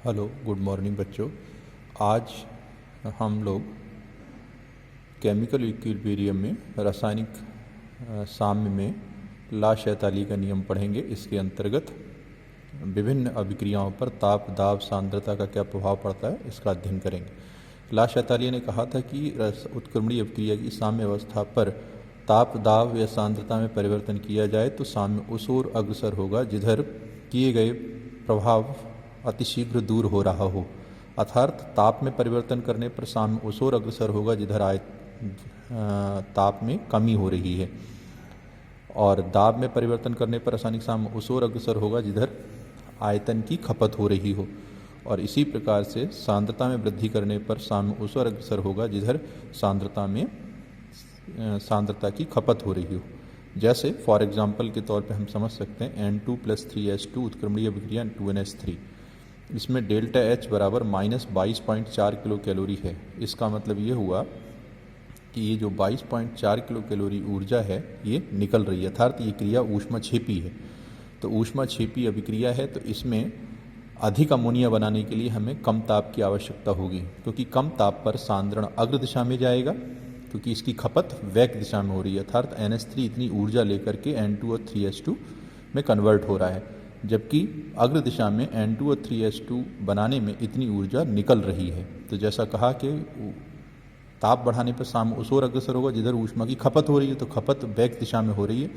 Hello, good morning बच्चों। आज हम लोग केमिकल इक्विलिब्रियम में रासायनिक साम्य में ला शैताली का नियम पढ़ेंगे। इसके अंतर्गत विभिन्न अभिक्रियाओं पर ताप, दाब, सांद्रता का क्या प्रभाव पड़ता है, इसका अध्ययन करेंगे। ला शैताली ने कहा था कि उत्क्रमणीय अभिक्रिया की साम्य अवस्था पर ताप, दाब या सांद्रता में परिवर्तन किया जाए तो साम्य उस ओर अग्रसर होगा जिधर किए गए प्रभाव अतिशीघ्र दूर हो रहा हो। अर्थात ताप में परिवर्तन करने पर साम्य उस ओर अग्रसर होगा जिधर ताप में कमी हो रही है, और दाब में परिवर्तन करने पर रासायनिक साम्य उस ओर अग्रसर होगा जिधर आयतन की खपत हो रही हो। और इसी प्रकार से सांद्रता में वृद्धि करने पर साम्य उस ओर अग्रसर होगा जिधर सांद्रता की खपत हो रही हो। जैसे फॉर एग्जाम्पल के तौर पे हम समझ सकते हैं N2+3H2 उत्क्रमणीय अभिक्रिया 2NH3। इसमें डेल्टा H बराबर -22.4 किलो कैलोरी है। इसका मतलब ये हुआ कि ये जो 22.4 किलो कैलोरी ऊर्जा है ये निकल रही है, अर्थात ये क्रिया ऊष्माक्षेपी है। तो ऊष्माक्षेपी अभिक्रिया है, तो इसमें अधिक अमोनिया बनाने के लिए हमें कम ताप की आवश्यकता होगी, क्योंकि कम ताप पर सांद्रण अग्र दिशा में जाएगा, क्योंकि इसकी खपत वैक दिशा में हो रही है। अर्थात NH3 इतनी ऊर्जा लेकर के N2 और 3H2 में कन्वर्ट हो रहा है, जबकि अग्र दिशा में N2 और 3H2 बनाने में इतनी ऊर्जा निकल रही है। तो जैसा कहा कि ताप बढ़ाने पर साम्य उस ओर अग्रसर होगा जिधर ऊष्मा की खपत हो रही है, तो खपत वैक दिशा में हो रही है,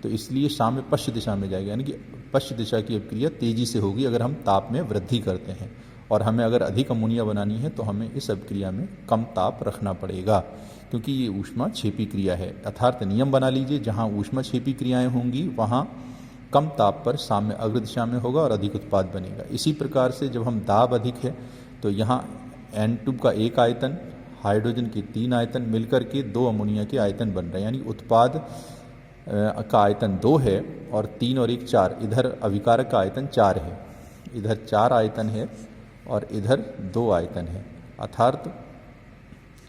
तो इसलिए साम्य पश्चिम दिशा में जाएगा, यानी कि पश्चिम दिशा की अभिक्रिया तेजी से होगी अगर हम ताप में वृद्धि करते हैं। और हमें अगर अधिक अमोनिया बनानी है तो हमें इस अभिक्रिया में कम ताप रखना पड़ेगा, क्योंकि ये ऊष्माक्षेपी क्रिया है। अर्थात नियम बना लीजिए, जहाँ ऊष्माक्षेपी क्रियाएं होंगी वहाँ कम ताप पर साम्य अग्र दिशा में होगा और अधिक उत्पाद बनेगा। इसी प्रकार से जब हम दाब अधिक है तो यहाँ N2 का एक आयतन, हाइड्रोजन के 3 आयतन मिलकर के 2 अमोनिया के आयतन बन रहे हैं, यानी उत्पाद का आयतन 2 है और 3 और 1 4। इधर अभिकारक का आयतन 4 है, इधर 4 आयतन है और इधर 2 आयतन है, अर्थात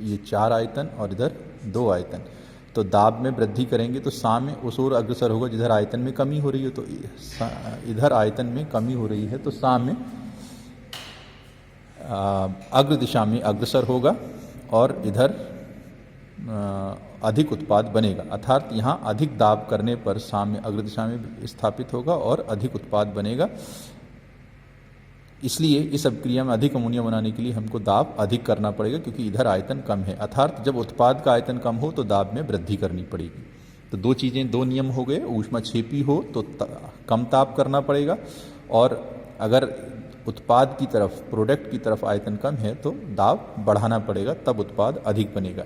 ये 4 आयतन और इधर 2 आयतन। तो दाब में वृद्धि करेंगे तो साम्य उस ओर अग्रसर होगा जिधर आयतन में कमी हो रही है। तो इधर आयतन में कमी हो रही है तो साम्य अग्र दिशा में अग्रसर होगा और इधर अधिक उत्पाद बनेगा। अर्थात यहाँ अधिक दाब करने पर साम्य अग्र दिशा में स्थापित होगा और अधिक उत्पाद बनेगा। इसलिए इस अभिक्रिया में अधिक अमोनिया बनाने के लिए हमको दाब अधिक करना पड़ेगा, क्योंकि इधर आयतन कम है। अर्थात जब उत्पाद का आयतन कम हो तो दाब में वृद्धि करनी पड़ेगी। तो दो नियम हो गए, ऊष्माक्षेपी हो तो कम ताप करना पड़ेगा, और अगर उत्पाद की तरफ, प्रोडक्ट की तरफ आयतन कम है तो दाब बढ़ाना पड़ेगा, तब उत्पाद अधिक बनेगा।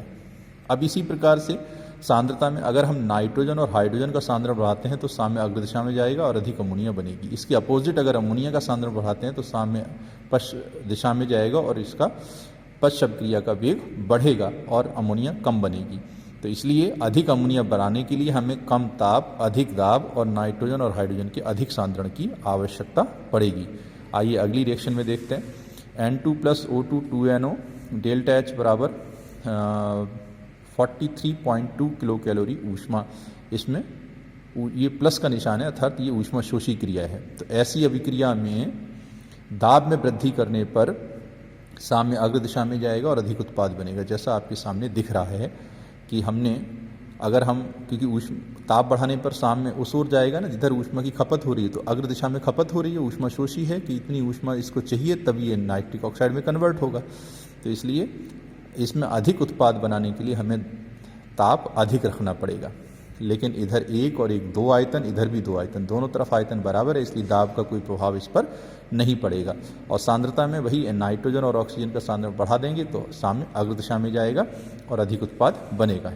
अब इसी प्रकार से सांद्रता में अगर हम नाइट्रोजन और हाइड्रोजन का सांद्रण बढ़ाते हैं तो साम्य अग्र दिशा में जाएगा और अधिक अमोनिया बनेगी। इसके अपोजिट अगर अमोनिया का सांद्रण बढ़ाते हैं तो साम्य पश्चिम दिशा में जाएगा और इसका पश्च अभिक्रिया का वेग बढ़ेगा और अमोनिया कम बनेगी। तो इसलिए अधिक अमोनिया बनाने के लिए हमें कम ताप, अधिक दाब और नाइट्रोजन और हाइड्रोजन के अधिक सांद्रण की आवश्यकता पड़ेगी। आइए अगली रिएक्शन में देखते हैं। N2+O2 2NO, डेल्टा H बराबर 43.2 किलो कैलोरी ऊष्मा। इसमें ये प्लस का निशान है, अर्थात ये ऊष्मा शोषी क्रिया है। तो ऐसी अभिक्रिया में दाब में वृद्धि करने पर साम्य अग्र दिशा में जाएगा और अधिक उत्पाद बनेगा। जैसा आपके सामने दिख रहा है कि क्योंकि ताप बढ़ाने पर साम्य उस ओर जाएगा ना जिधर ऊष्मा की खपत हो रही है, तो अग्र दिशा में खपत हो रही है, ऊष्मा शोषी है कि इतनी ऊष्मा इसको चाहिए तभी ये नाइट्रिक ऑक्साइड में कन्वर्ट होगा। तो इसलिए इसमें अधिक उत्पाद बनाने के लिए हमें ताप अधिक रखना पड़ेगा। लेकिन इधर 1 और 1 2 आयतन, इधर भी 2 आयतन, दोनों तरफ आयतन बराबर है, इसलिए दाब का कोई प्रभाव इस पर नहीं पड़ेगा। और सांद्रता में वही नाइट्रोजन और ऑक्सीजन का सांद्रण बढ़ा देंगे तो साम्य अग्र दिशा में जाएगा और अधिक उत्पाद बनेगा।